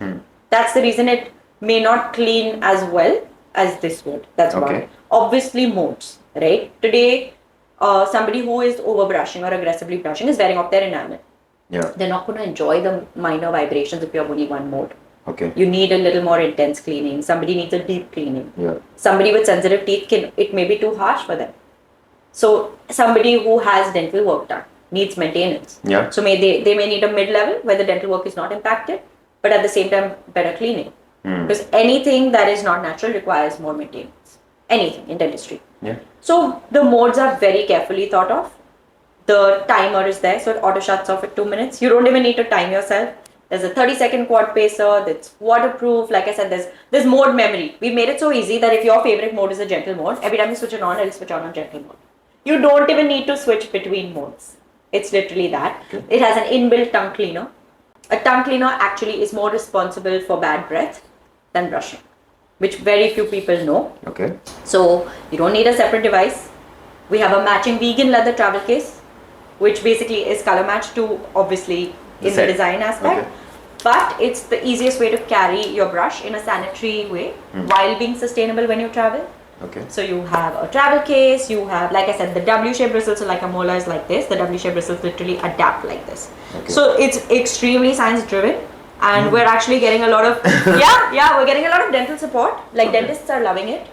That's the reason it may not clean as well as this would. That's one. Obviously modes, right? Today, somebody who is over brushing or aggressively brushing is wearing off their enamel. Yeah. They're not going to enjoy the minor vibrations if you have only one mode. Okay. You need a little more intense cleaning. Somebody needs a deep cleaning. Yeah. Somebody with sensitive teeth, it may be too harsh for them. So somebody who has dental work done needs maintenance. Yeah. So they may need a mid-level where the dental work is not impacted, but at the same time better cleaning. Because anything that is not natural requires more maintenance. Anything in dentistry. Yeah. So the modes are very carefully thought of. The timer is there, so it auto shuts off at 2 minutes. You don't even need to time yourself. There's a 30-second quad pacer that's waterproof. Like I said, there's mode memory. We made it so easy that if your favorite mode is a gentle mode, every time you switch it on, it'll switch on gentle mode. You don't even need to switch between modes. It's literally that. Okay. It has an inbuilt tongue cleaner. A tongue cleaner actually is more responsible for bad breath than brushing, which very few people know. Okay. So you don't need a separate device. We have a matching vegan leather travel case, which basically is color matched to obviously in the design aspect. Okay. But it's the easiest way to carry your brush in a sanitary way while being sustainable when you travel. Okay. So you have a travel case, you have, like I said, the W-shaped bristles, so like a molar is like this, the W-shaped bristles literally adapt like this. Okay. So it's extremely science driven and we're actually getting a lot of, we're getting a lot of dental support, like dentists are loving it.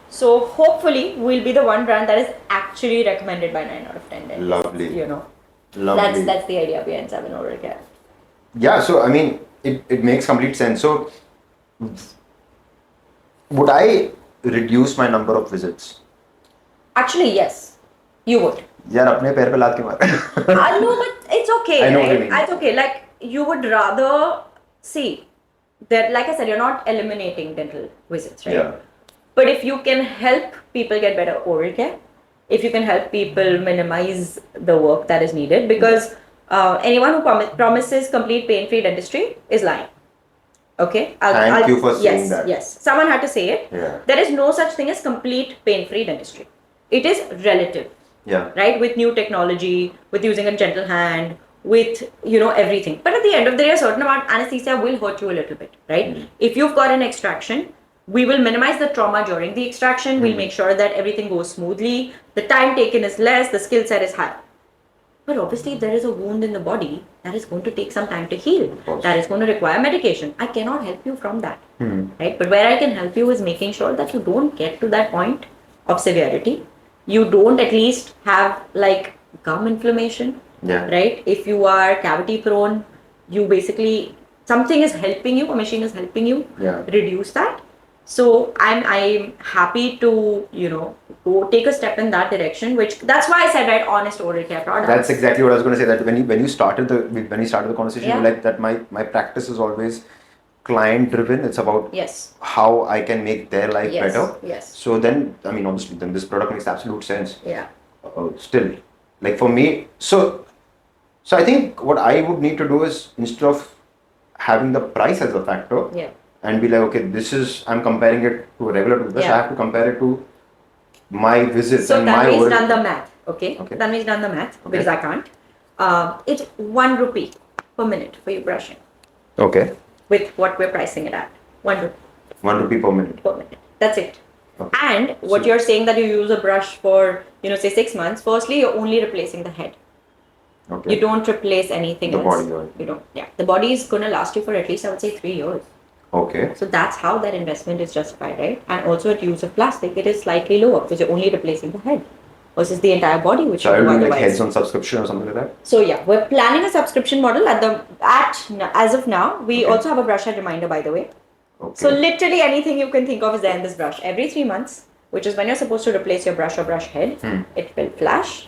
So hopefully we'll be the one brand that is actually recommended by 9 out of 10 dentists. Lovely. You know, Lovely. That's the idea behind 7 oral care. Yeah, so I mean, it makes complete sense. So would I reduce my number of visits? Actually, yes, you would. यार अपने पैर पे लात के मार. No, but it's okay. I know right? what you mean. It's okay. Like you would rather see that, like I said, you're not eliminating dental visits, right? Yeah. But if you can help people get better oral care, if you can help people minimize the work that is needed, because anyone who promises complete pain-free dentistry is lying. Okay. Thank you for saying that. Yes. Someone had to say it. Yeah. There is no such thing as complete pain-free dentistry. It is relative. Yeah. Right. With new technology, with using a gentle hand, with everything. But at the end of the day, a certain amount anesthesia will hurt you a little bit. Right. If you've got an extraction, we will minimize the trauma during the extraction. We'll make sure that everything goes smoothly. The time taken is less. The skill set is high. But obviously, if there is a wound in the body, that is going to take some time to heal. That is going to require medication. I cannot help you from that. Right? But where I can help you is making sure that you don't get to that point of severity. You don't at least have like gum inflammation. Yeah. Right? If you are cavity prone, you basically, something is helping you, a machine is helping you reduce that. So I'm happy to, go take a step in that direction, that's why I said, right, honest oral care products. That's exactly what I was going to say, that when you started the conversation, you like that my practice is always client driven. It's about how I can make their life better. Yes. So then, I mean, obviously then this product makes absolute sense. Yeah. Still, like for me, so I think what I would need to do is, instead of having the price as a factor, and be like, okay, I'm comparing it to a regular toothbrush. I have to compare it to my visits So and my Tanvi's oral... done the math, okay? Okay. Tanvi's done the math Okay. because I can't. It's 1 rupee per minute for you brushing Okay. with what we're pricing it at. 1 rupee 1 rupee per minute. per minute. That's it. Okay. And what So- you're saying that you use a brush for, say 6 months, firstly, you're only replacing the head. Okay. You don't replace anything The else. body oil. You don't. Yeah. The body is going to last you for at least, I would say, 3 years. Okay. So that's how that investment is justified, right? And also at use of plastic, it is slightly lower because you're only replacing the head versus the entire body, which So I you do will do like otherwise. heads on subscription or something like that? So yeah, we're planning a subscription model as of now. We Okay. also have a brush head reminder, by the way. Okay. So literally anything you can think of is there in this brush. Every 3 months, which is when you're supposed to replace your brush or brush head, it will flash.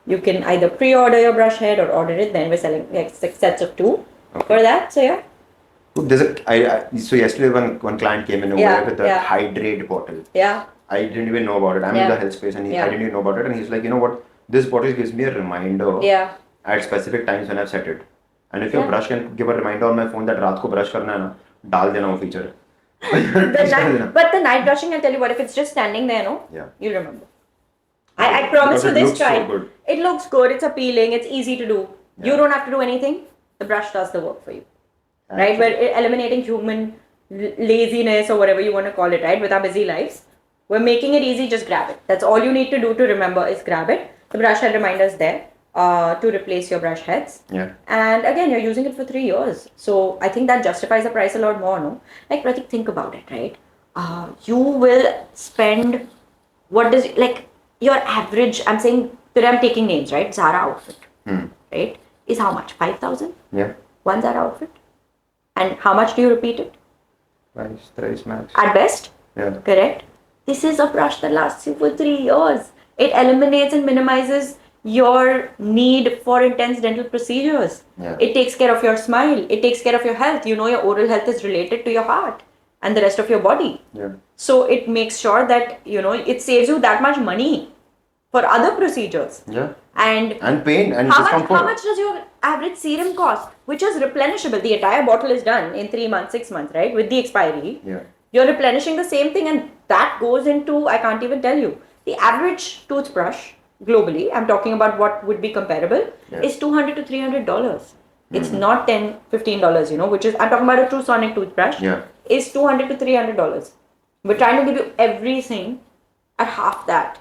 You can either pre-order your brush head or order it. Then we're selling like 6 sets of 2 for that. So yeah. So yesterday one client came in over Yeah, there with a yeah. hydrate bottle. Yeah. I didn't even know about it. I'm in Yeah. the health space and I Yeah. didn't even know about it. And he's like, you know what? This bottle gives me a reminder Yeah. at specific times when I've set it. And if your Yeah. brush can give a reminder on my phone that रात को brush करना है ना, डाल देना वो feature. But the night brushing, I'll tell you what, if it's just standing there, no, Yeah. you'll remember. I promise Because you it this looks so try. good. It looks good, it's appealing, it's easy to do. You Yeah. don't have to do anything. The brush does the work for you. Right? We're eliminating human laziness or whatever you want to call it, right? With our busy lives. We're making it easy, just grab it. That's all you need to do to remember is grab it. The brush head reminder is there to replace your brush heads. Yeah. And again, you're using it for 3 years. So I think that justifies the price a lot more, no? Like, Pratik, think about it, right? You will spend, like, your average, I'm saying, today I'm taking names, right? Zara outfit, right? Is how much? 5,000? Yeah. One Zara outfit? And how much do you repeat it? Thrice max. At best? Yeah. Correct? This is a brush that lasts you for 3 years. It eliminates and minimizes your need for intense dental procedures. Yeah. It takes care of your smile. It takes care of your health. You know your oral health is related to your heart and the rest of your body. Yeah. So it makes sure that, it saves you that much money for other procedures. Yeah. And pain and how discomfort. much does your average serum cost? Which is replenishable. The entire bottle is done in 3 months, 6 months, right? With the expiry. Yeah. You're replenishing the same thing, and that goes into, I can't even tell you. The average toothbrush globally, I'm talking about what would be comparable, is $200 to $300. It's not $10, $15, which is, I'm talking about a true sonic toothbrush. Yeah. Is $200 to $300. We're trying to give you everything at half that.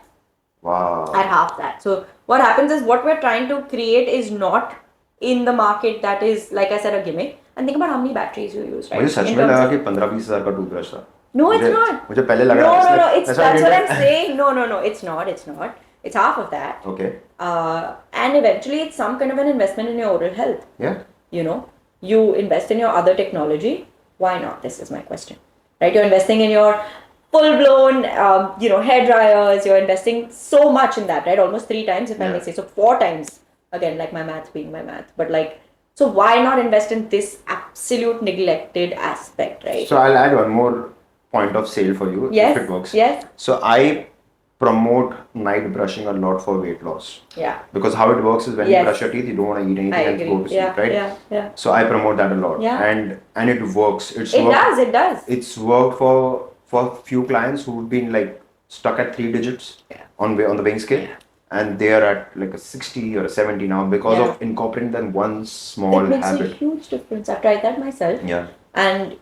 Wow. At half that. So what happens is what we're trying to create is not in the market that is, like I said, a gimmick. And think about how many batteries you use, right? मुझे सच In में terms लगा of- कि 15-20 हजार का toothbrush था. No, it's मुझे- not. मुझे पहले लगा. No, इसलिए- it's that's why I that's what I'm didn't- saying. No, it's not. It's half of that. Okay. And eventually it's some kind of an investment in your oral health. Yeah. You invest in your other technology. Why not? This is my question. Right? You're investing in your full-blown, hair dryers. You're investing so much in that, right? Almost 3 times, if I may say. So 4 times. Again, like my math being my math. But so why not invest in this absolute neglected aspect, right? So I'll add one more point of sale for you Yes. if it works. Yes. So I promote night brushing a lot for weight loss. Yeah. Because how it works is when you Yes. brush your teeth, you don't want to eat anything I and agree. go to sleep, right? Yeah. So I promote that a lot. Yeah. And it works. It does. It's worked for few clients who've been like stuck at 3 digits on the weighing scale. And they are at like a 60 or a 70 now because of incorporating that one small It makes habit. a huge difference. I've tried that myself. Yeah. And,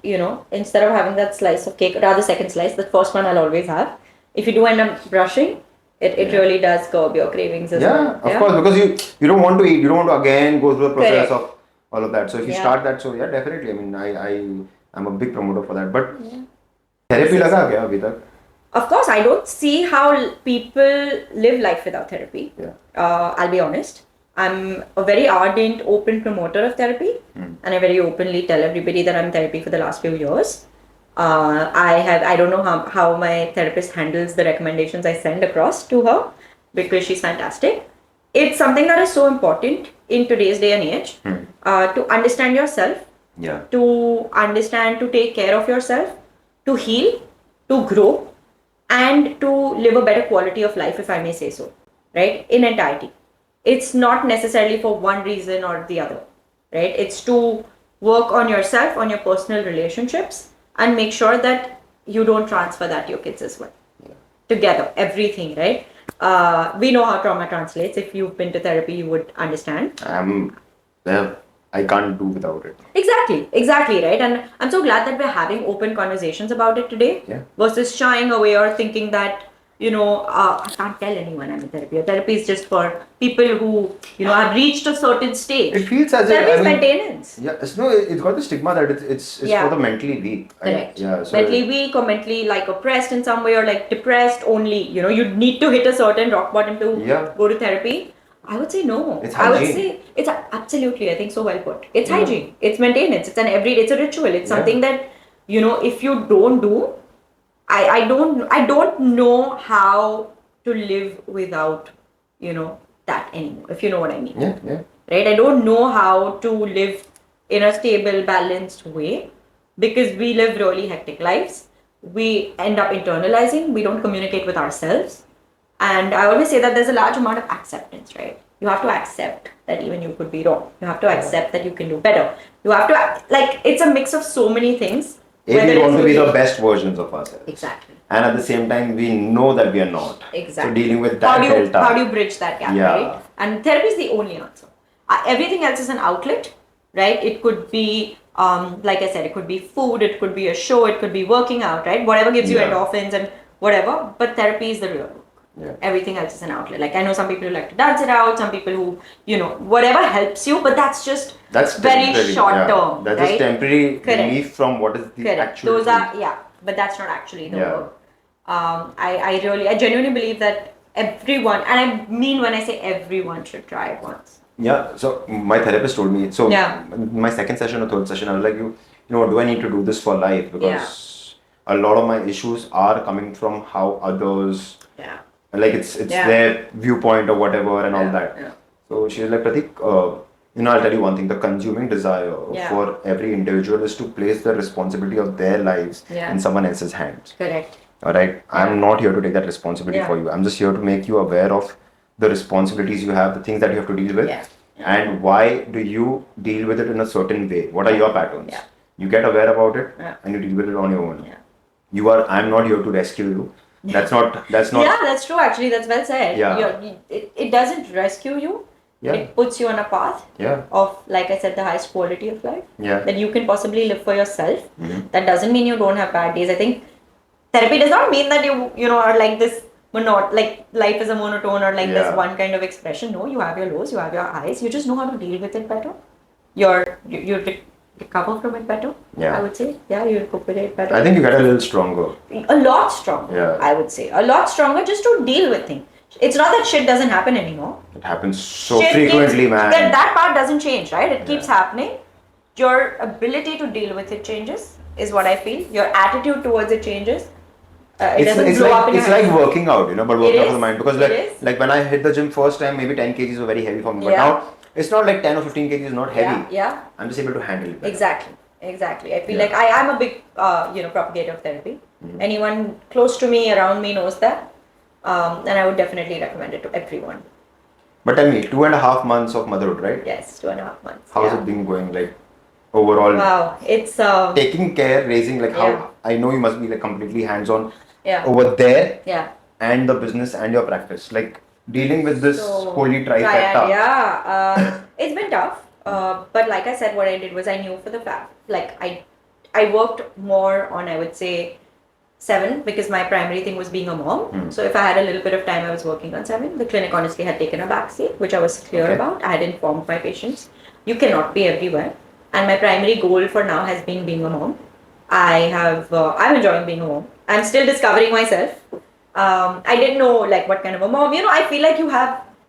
instead of having that slice of cake, rather second slice, the first one I'll always have. If you do end up brushing, it really does curb your cravings as well. Of course, because you don't want to eat, you don't want to again go through the process of all of that. So if you start that, so definitely. I mean, I'm a big promoter for that. But therapy लगा क्या अभी तक? Of course, I don't see how people live life without therapy. Yeah. I'll be honest. I'm a very ardent, open promoter of therapy, and I very openly tell everybody that I'm in therapy for the last few years. I don't know how my therapist handles the recommendations I send across to her because she's fantastic. It's something that is so important in today's day and age to understand yourself, to understand, to take care of yourself, to heal, to grow, and to live a better quality of life, if I may say so, right? In entirety. It's not necessarily for one reason or the other, right? It's to work on yourself, on your personal relationships, and make sure that you don't transfer that to your kids as well. together, everything, right? We know how trauma translates. If you've been to therapy, you would understand. I can't do without it. Exactly, right? And I'm so glad that we're having open conversations about it today versus shying away or thinking that, I can't tell anyone I'm in therapy. Therapy is just for people who, have reached a certain stage. It feels as therapy if is maintenance. Yeah, it's got the stigma that it's for the mentally weak. Correct. So mentally weak or mentally like oppressed in some way or like depressed only. You need to hit a certain rock bottom to go to therapy. I would say no. It's hygiene. I would say it's absolutely, I think so well put. It's hygiene. It's maintenance. It's an everyday, it's a ritual. It's something that, if you don't do, I don't know how to live without, that anymore, if you know what I mean. Yeah. Right? I don't know how to live in a stable, balanced way because we live really hectic lives. We end up internalizing. We don't communicate with ourselves. And I always say that there's a large amount of acceptance, right? You have to accept that even you could be wrong. You have to accept that you can do better. You have to, it's a mix of so many things. We want to be the best versions of ourselves. Exactly. And at the same time, we know that we are not. Exactly. So dealing with that how do you bridge that gap, right? And therapy is the only answer. Everything else is an outlet, right? It could be, like I said, it could be food, it could be a show, it could be working out, right? Whatever gives you endorphins and whatever. But therapy is the real work. Yeah. Everything else is an outlet. Like I know some people who like to dance it out, some people who, whatever helps you, but that's very short term. That's right? just temporary relief from what is the actual. Those are, but that's not actually the work. I genuinely believe that everyone, and I mean when I say everyone, should try it once. Yeah, so my therapist told me, my second session or third session, I was like, do I need to do this for life? Because a lot of my issues are coming from how others, like it's their viewpoint or whatever and all that. Yeah. So she was like, Pratik, I'll tell you one thing, the consuming desire for every individual is to place the responsibility of their lives in someone else's hands. Correct. All right, I'm not here to take that responsibility for you. I'm just here to make you aware of the responsibilities you have, the things that you have to deal with, and why do you deal with it in a certain way? What are your patterns? You get aware about it and you deal with it on your own. I'm not here to rescue you. That's not. Yeah, that's true. Actually, that's well said. It doesn't rescue you. It puts you on a path of, like I said, the highest quality of life that you can possibly live for yourself. That doesn't mean you don't have bad days. I think therapy does not mean that you are like this like life is a monotone or like this one kind of expression. No, you have your lows, you have your highs. You just know how to deal with it better. You recover from it better. I would say. You recuperate better. I think you get a little stronger. A lot stronger. I would say a lot stronger just to deal with things. It's not that shit doesn't happen anymore. It happens so frequently, man. That part doesn't change, right? It keeps happening. Your ability to deal with it changes, is what I feel. Your attitude towards it changes. It's like working out, but working out for the mind. Because like when I hit the gym first time, maybe 10 kgs were very heavy for me. But now it's not like 10 or 15 kgs is not heavy. I'm just able to handle it better. Exactly. I feel like I am a big, propagator of therapy. Anyone close to me, around me knows that. And I would definitely recommend it to everyone. But tell me, 2.5 months of motherhood, right? Yes, 2.5 months. How's it been going, like, overall? Wow, it's... taking care, raising, like, how... I know you must be, like, completely hands-on over there. And the business and your practice. Like, dealing with this holy trifecta. It's been tough. But like I said, what I did was I knew for the fact, like, I worked more on, I would say, 7, because my primary thing was being a mom. So if I had a little bit of time, I was working on 7. The clinic honestly had taken a backseat, which I was clear about. I had informed my patients. You cannot be everywhere. And my primary goal for now has been being a mom. I'm enjoying being a mom. I'm still discovering myself. I didn't know like what kind of a mom. I feel like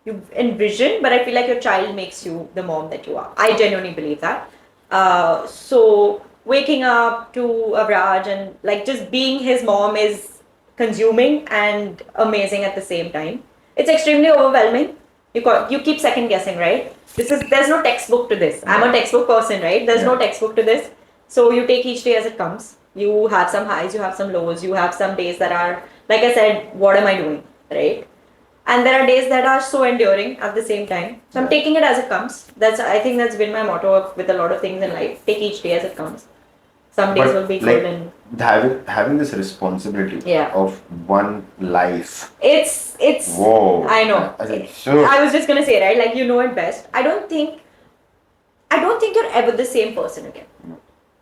you've envisioned, but I feel like your child makes you the mom that you are. I genuinely believe that. So waking up to Avraj and like just being his mom is consuming and amazing at the same time. It's extremely overwhelming. You keep second guessing, right? There's no textbook to this. I'm a textbook person, right? There's no textbook to this. So you take each day as it comes. You have some highs, you have some lows, you have some days that are, like I said, what am I doing, right? And there are days that are so enduring at the same time. So I'm taking it as it comes. I think that's been my motto with a lot of things in life. Take each day as it comes. Some days But will be like good and having this responsibility Yeah. of one life. it's Whoa. I know. Sure. I was just gonna say, right, like you know it best. I don't think you're ever the same person again.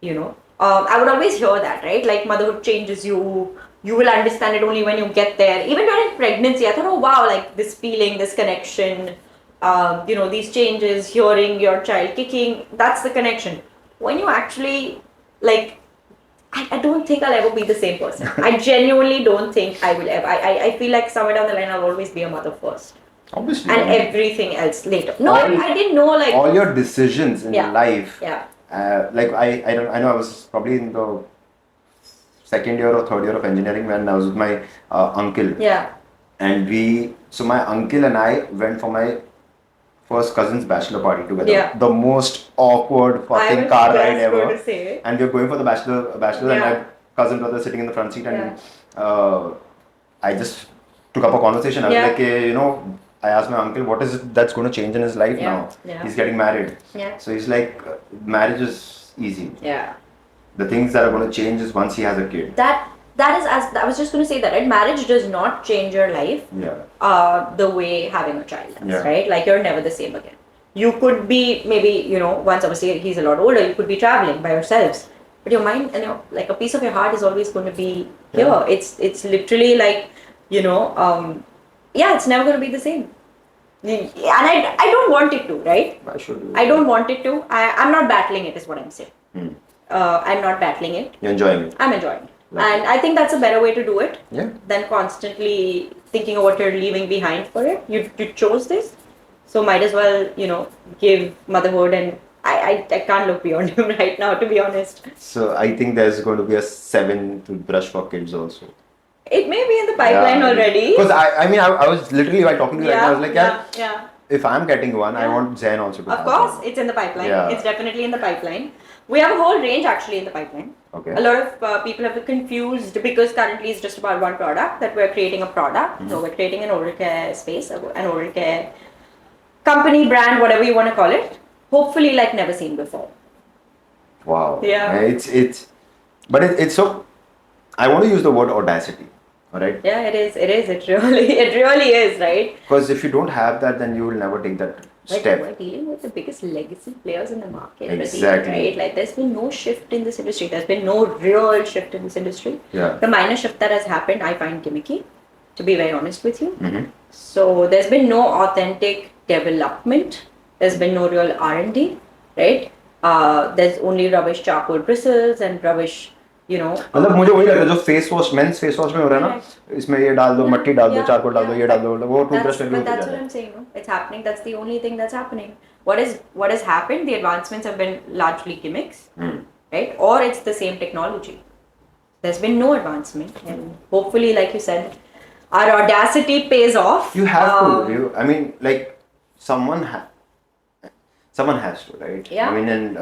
You know, I would always hear that, right? Like motherhood changes you. You will understand it only when you get there. Even during pregnancy, I thought, oh wow, like this feeling, this connection, you know, these changes, hearing your child kicking, that's the connection. When you actually, like, I don't think I'll ever be the same person. I genuinely don't think I will ever. I feel like somewhere down the line, I'll always be a mother first. Obviously. And I mean, everything else later. No, all- I didn't know, like, all your decisions in Yeah. life. yeah, Like I know I was probably in the second year or third year of engineering when I was with my uncle. yeah, And so my uncle and I went for my first cousin's bachelor party together. Yeah. The most awkward I fucking was car just ride ever. going to say. And we were going for the bachelor, and Yeah. my cousin brother sitting in the front seat, and I just took up a conversation. I was Yeah. like, you know, I asked my uncle, what is it that's going to change in his life Yeah. now? Yeah. He's getting married. Yeah. So he's like, marriage is easy. Yeah. The things that are going to change is once he has a kid. That is, as I was just going to say that, right? Marriage does not change your life Yeah. the way having a child does, Yeah. right? Like you're never the same again. You could be maybe, you know, once obviously he's a lot older, you could be traveling by yourselves, but your mind and your, like a piece of your heart is always going to be here. Yeah. It's literally like, you know, yeah, it's never going to be the same. And I don't want it to, right? I should. I don't want it to. I'm not battling it, is what I'm saying. I'm not battling it. You're enjoying it. I'm enjoying it. Lovely. And I think that's a better way to do it Yeah. than constantly thinking of what you're leaving behind for it. You chose this, so might as well, you know, give motherhood. And I can't look beyond him right now, to be honest. So I think there's going to be a 7 toothbrush for kids also. It may be in the pipeline already. Because I mean, I was literally, while talking to you right now, I was like, yeah. if I'm getting one, I Yeah. want Zen also to Of have course, one. it's in the pipeline. Yeah. It's definitely in the pipeline. We have a whole range actually in the pipeline. Okay. A lot of people have been confused because currently it's just about one product, that we're creating a product. So we're creating an oral care space, an oral care company, brand, whatever you want to call it. Hopefully like never seen before. Wow. Yeah. It's so, I want to use the word audacity. All right. Yeah, it is. It really is, right? Because if you don't have that, then you will never take that Like step. we're dealing with the biggest legacy players in the market, Pradeep, Exactly. right? Like there's been no shift in this industry. There's been no real shift in this industry. Yeah. The minor shift that has happened, I find gimmicky, to be very honest with you. Mm-hmm. So there's been no authentic development. There's been no real R&D, right? There's only rubbish charcoal bristles and rubbish, you know. मतलब मुझे वही लग रहा है जो face wash men's face wash में हो रहा है ना इसमें ये डाल दो मट्टी डाल दो चारकोल डाल दो ये डाल दो वो टूथब्रश में भी But होते that's जा what रहा है I'm saying. No? It's happening. That's the only thing that's happening. What has happened? The advancements have been largely gimmicks, right? Or it's the same technology. There's been no advancement, and hopefully, like you said, our audacity pays off. You have to. I mean, like someone has to, right? Yeah. I mean, and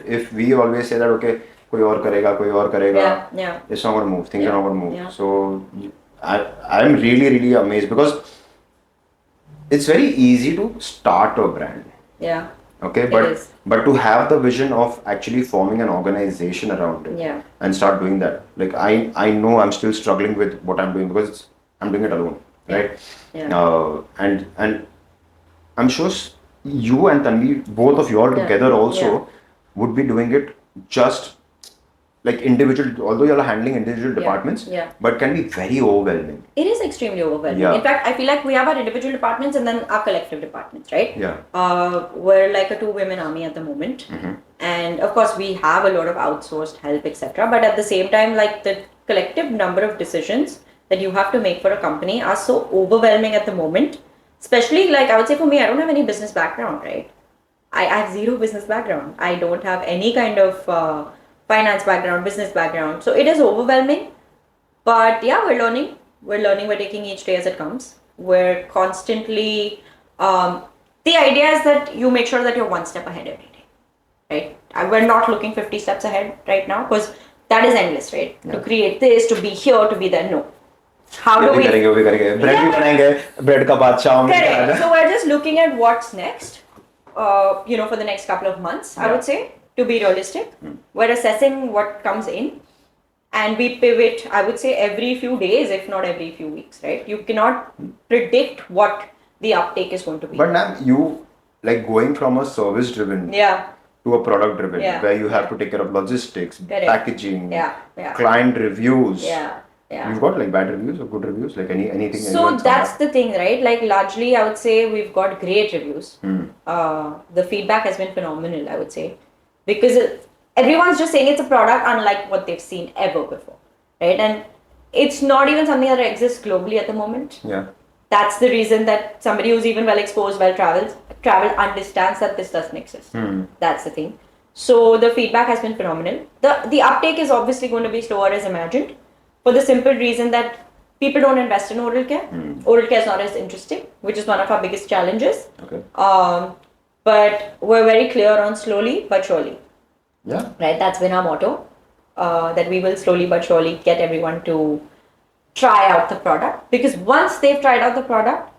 if we always say that okay, कोई और करेगा, Yeah. it's not going to move. Things are not going to move. Yeah. So I'm really amazed because it's very easy to start a brand. Yeah. Okay, It but is. but to have the vision of actually forming an organization around it Yeah. and start doing that, like I know I'm still struggling with what I'm doing because I'm doing it alone, right? Yeah. And I'm sure you and Tanvi, both of you all Yeah. together also Yeah. would be doing it just like individual, although you all are handling individual departments, Yeah. but can be very overwhelming. It is extremely overwhelming. Yeah. In fact, I feel like we have our individual departments and then our collective departments, right? Yeah. We're like a 2-women army at the moment. And of course, we have a lot of outsourced help, etc. But at the same time, like the collective number of decisions that you have to make for a company are so overwhelming at the moment. Especially, like I would say for me, I don't have any business background, right? I have zero business background. I don't have any kind of finance background, business background. So it is overwhelming. But yeah, we're learning. We're taking each day as it comes. We're constantly, the idea is that you make sure that you're one step ahead every day, right? We're not looking 50 steps ahead right now because that is endless, right? Yeah. To create this, to be here, to be there, no. How do ये भी we... करेंगे bread भी बनाएंगे bread का बादशाह हम Correct. So we're just looking at what's next, for the next couple of months, I would say. to be realistic. We're assessing what comes in, and we pivot, I would say, every few days, if not every few weeks, right? You cannot predict what the uptake is going to be. But now you like going from a service driven to a product driven, where you have to take care of logistics, packaging, client reviews. You've got like bad reviews or good reviews, like anything. So that's the thing, right? Like largely, I would say we've got great reviews. The feedback has been phenomenal, I would say, because everyone's just saying it's a product unlike what they've seen ever before, right? And it's not even something that exists globally at the moment. That's the reason that somebody who's even well exposed, well traveled understands that this doesn't exist. That's the thing. So the feedback has been phenomenal. The uptake is obviously going to be slower as imagined, for the simple reason that people don't invest in oral care. Oral care is not as interesting, which is one of our biggest challenges. But we're very clear on slowly but surely. Right, that's been our motto. That we will slowly but surely get everyone to try out the product, because once they've tried out the product,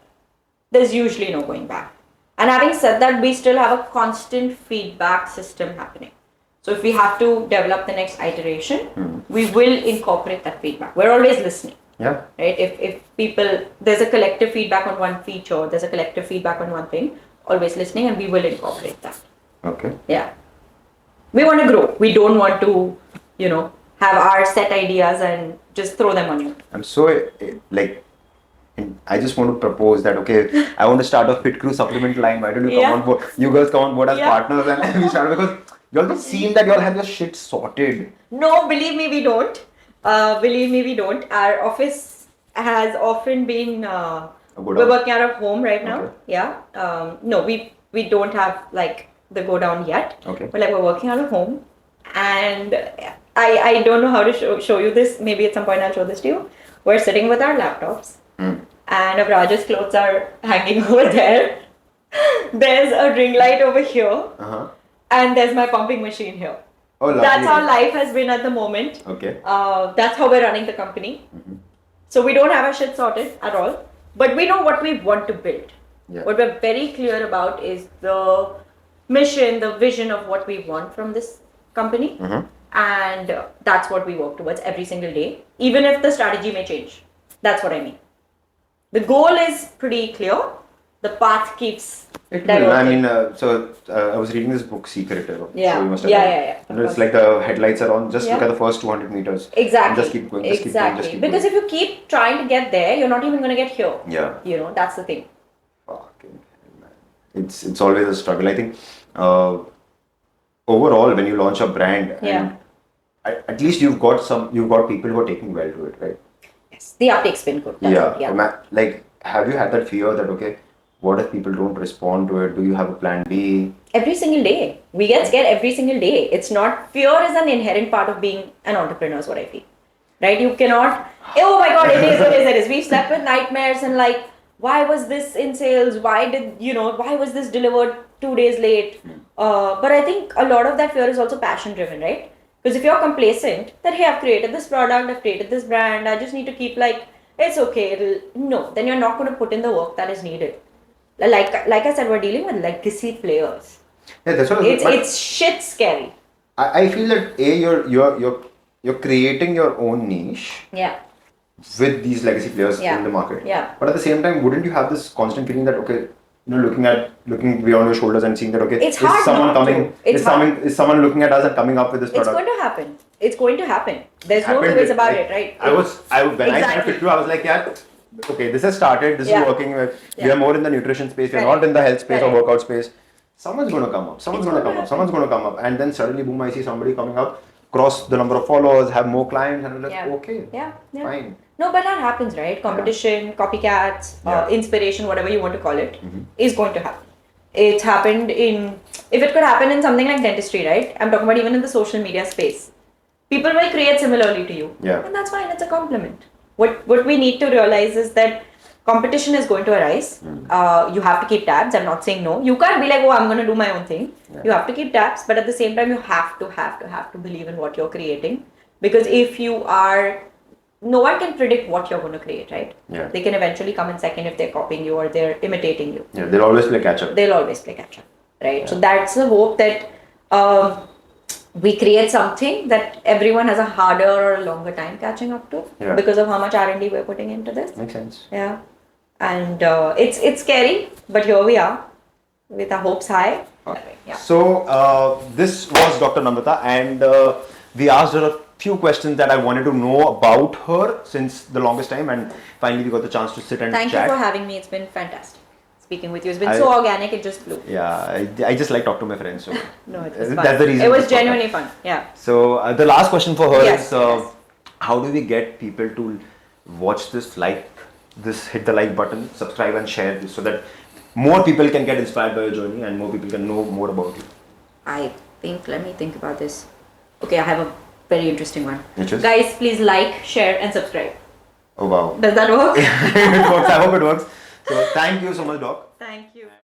there's usually no going back. And having said that, we still have a constant feedback system happening. So if we have to develop the next iteration, we will incorporate that feedback. We're always listening. Right? If people, there's a collective feedback on one feature, there's a collective feedback on one thing, always listening, and we will incorporate that. We want to grow. We don't want to, have our set ideas and just throw them on you. I'm so I just want to propose that, I want to start a FitCru supplement line. Why don't you come on board? You girls come on board as partners, and we start, because you all just seem that you all have your shit sorted. No, believe me, we don't. Our office has often been, we're working out of home right now. No, we don't have like the go down yet. But like we're working out of home, and I don't know how to show you this. Maybe at some point I'll show this to you. We're sitting with our laptops, and Abraj's clothes are hanging over there. There's a ring light over here, and there's my pumping machine here. That's how life has been at the moment. That's how we're running the company. So we don't have our shit sorted at all, but we know what we want to build. What we're very clear about is the mission, the vision of what we want from this company. And that's what we work towards every single day, even if the strategy may change. That's what I mean. The goal is pretty clear. The path keeps diverging. I was reading this book, Secret. So you must have It's like the headlights are on. Just look at the first 200 meters. Exactly. And just keep going. Just keep going. Because if you keep trying to get there, you're not even going to get here. That's the thing. Fucking hell, man. It's always a struggle. I think overall, when you launch a brand, and at least you've got people who are taking well to it, right? Yes, the uptake's been good. Like, have you had that fear that what if people don't respond to it? Do you have a plan B? Every single day. We get scared every single day. It's not, fear is an inherent part of being an entrepreneur, is what I feel. Right? You cannot, oh my God, it is. We've slept with nightmares and like, why was this in sales? Why was this delivered 2 days late? But I think a lot of that fear is also passion driven, right? Because if you're complacent, that hey, I've created this product, I've created this brand, I just need to keep like, it's okay. Then you're not going to put in the work that is needed. Like I said, we're dealing with legacy players. Yeah, that's what it's shit scary. I feel that you're creating your own niche. With these legacy players in the market. But at the same time, wouldn't you have this constant feeling that looking beyond your shoulders and seeing that it's hard is someone looking at us and coming up with this product? It's going to happen. There's no two ways about it, right? When I started FitCru, I was like, this has started, this is working. We are more in the nutrition space, we are not in the health space or workout space. Someone's going to come up. And then suddenly, boom, I see somebody coming up, cross the number of followers, have more clients, and I'm like, fine. No, but that happens, right? Competition, copycats, inspiration, whatever you want to call it, is going to happen. It's happened if it could happen in something like dentistry, right? I'm talking about even in the social media space. People will create similarly to you. And that's fine, it's a compliment. What we need to realize is that competition is going to arise. You have to keep tabs. I'm not saying no. You can't be like, I'm going to do my own thing. You have to keep tabs, but at the same time, you have to believe in what you're creating. Because if you are, no one can predict what you're going to create, right? They can eventually come in second if they're copying you or they're imitating you. They'll always play catch up. Right? So that's the hope that we create something that everyone has a harder or a longer time catching up to Yeah. because of how much R&D we're putting into this. Makes sense. Yeah, and it's scary, but here we are with our hopes high. Yeah. So this was Dr. Namrata, and we asked her a few questions that I wanted to know about her since the longest time, and finally we got the chance to sit and Thank chat. you for having me. It's been fantastic speaking with you. It's been so organic. It just flew. Yeah, I just like talk to my friends. So No, it was fun. that's the reason. It was for this podcast. genuinely fun. Yeah. So the last question for her Yes, is, yes. how do we get people to watch this, hit the like button, subscribe and share this, so that more people can get inspired by your journey and more people can know more about you? I think, let me think about this. Okay, I have a very interesting one. Which is? Guys, please like, share, and subscribe. Oh wow. Does that work? It works. I hope it works. So thank you so much, Doc. Thank you.